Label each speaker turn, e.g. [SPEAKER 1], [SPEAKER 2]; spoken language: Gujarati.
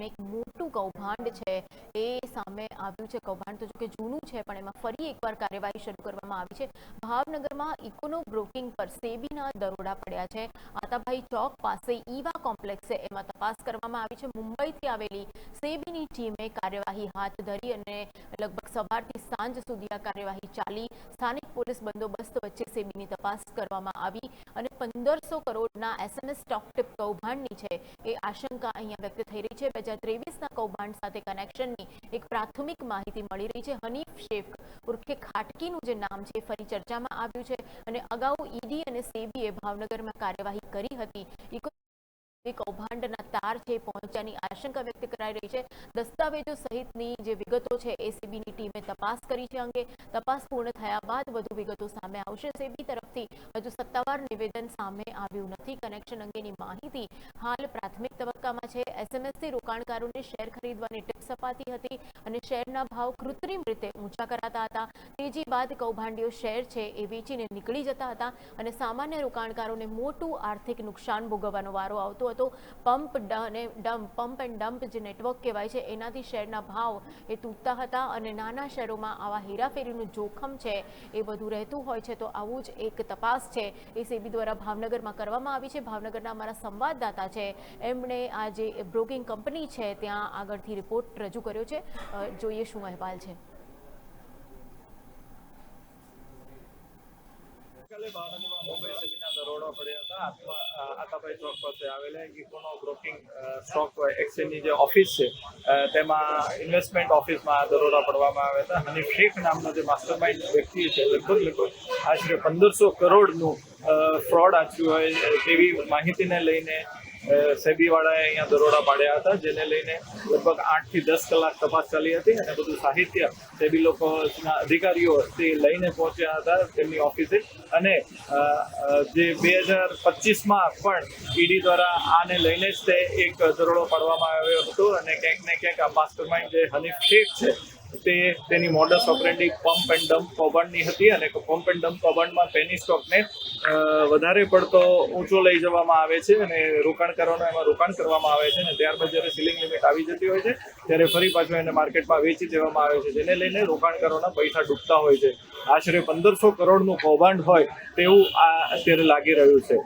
[SPEAKER 1] અને એક મોટું કૌભાંડ છે એ સામે આવ્યું છે। કૌભાંડ તો જો કે જૂનું છે, પણ એમાં ફરી એકવાર કાર્યવાહી શરૂ કરવામાં આવી છે। ભાવનગરમાં ઇકોનો બ્રોકિંગ પર સેબીના દરોડા પડ્યા છે। આતાભાઈ ચોક પાસે ઈવા કોમ્પ્લેક્સ છે, એમાં તપાસ કરવામાં આવી છે। મુંબઈથી આવેલી સેબીની ટીમે કાર્યવાહી હાથ ધરી અને લગભગ સવારથી સાંજ સુધી આ કાર્યવાહી ચાલી। સ્થાનિક પોલીસ બંદોબસ્ત વચ્ચે સેબીની તપાસ કરવામાં આવી અને 1500 કરોડના SMS સ્ટોક ટીપ કૌભાંડની છે એ આશંકા અહીંયા વ્યક્ત થઈ રહી છે। 2023ના કૌભાંડ સાથે કનેક્શનની એક પ્રાથમિક માહિતી મળી રહી છે। હનીફ શેખ ઉર્ફે ખાટકીનું જે નામ છે ફરી ચર્ચામાં આવ્યું છે અને અગાઉ ઈડી અને સેબીએ ભાવનગરમાં કાર્યવાહી કરી હતી। કૌભાંડના તાર છે પહોંચ્યાની આશંકા વ્યક્ત કરાઈ રહી છે। દસ્તાવેજો સહિતની જે વિગતો છે એ સેબીની ટીમે તપાસ કરી છે। અંગે તપાસ પૂર્ણ થયા બાદ વધુ વિગતો સામે આવશે। સેબી તરફથી હજુ સત્તાવાર નિવેદન સામે આવ્યું નથી। કનેક્શન અંગેની માહિતી હાલ પ્રાથમિક તબક્કામાં છે। એસએમએસથી રોકાણકારોને શેર ખરીદવાની ટિપ્સ અપાતી હતી અને શેરના ભાવ કૃત્રિમ રીતે ઊંચા કરાતા હતા। તેજી બાદ કૌભાંડીઓ શેર છે એ વેચીને નીકળી જતા હતા અને સામાન્ય રોકાણકારોને મોટું આર્થિક નુકસાન ભોગવવાનો વારો આવતો હતો। પંપ એન્ડ ડમ્પ જે નેટવર્ક કહેવાય છે એનાથી શેરના ભાવ એ તૂટતા હતા અને નાના શહેરોમાં આવા હેરાફેરીનું જોખમ છે એ વધુ રહેતું હોય છે। તો આવું જ એક તપાસ છે એ સેબી દ્વારા ભાવનગરમાં કરવામાં આવી છે। ભાવનગરના અમારા સંવાદદાતા છે એમણે આ જે બ્રોકિંગ કંપની છે ત્યાં આગળથી રિપોર્ટ રજૂ કર્યો છે। જોઈએ શું અહેવાલ છે।
[SPEAKER 2] મુંબઈ સેબીના દરોડા પડ્યા હતા। આતાભાઈ ચોક પાસે આવેલા ઇકોનો બ્રોકિંગ સ્ટોક એક્સચેન્જની જે ઓફિસ છે તેમાં ઇન્વેસ્ટમેન્ટ ઓફિસમાં દરોડા પડવામાં આવ્યા હતા। હનીફ શેખ નામનો જે માસ્ટરમાઇન્ડ વ્યક્તિ છે લગભગ આશરે 1500 કરોડનું ફ્રોડ આચર્યું હોય તેવી માહિતીને લઈને સેબીવાળાએ અહીંયા દરોડા પાડ્યા હતા, જેને લઈને લગભગ 8 થી 10 કલાક તપાસ ચાલી હતી અને બધું સાહિત્ય સેબી લોકોના અધિકારીઓ તે લઈને પહોંચ્યા હતા તેમની ઓફિસે। અને જે 2025માં પણ ઈડી દ્વારા આને લઈને જ તે એક દરોડો પાડવામાં આવ્યો હતો અને ક્યાંક ને ક્યાંક આ માસ્ટરમાઇન્ડ જે હનીફ શેખ છે તેની modus operandi pump and dump કૌભાંડની હતી અને પંપ એન્ડ ડમ્પ કૌભાંડમાં પેની સ્ટોકને વધારે પડતો ઊંચો લઈ જવામાં આવે છે અને રોકાણકારોને એમાં રોકાણ કરવામાં આવે છે અને ત્યારબાદ જ્યારે સીલિંગ લિમિટ આવી જતી હોય છે ત્યારે ફરી પાછું એને માર્કેટમાં વેચી દેવામાં આવે છે, જેને લઈને રોકાણકારોના પૈસા ડૂબતા હોય છે। આશરે 1500 કરોડનું કૌભાંડ હોય તેવું આ અત્યારે લાગી રહ્યું છે।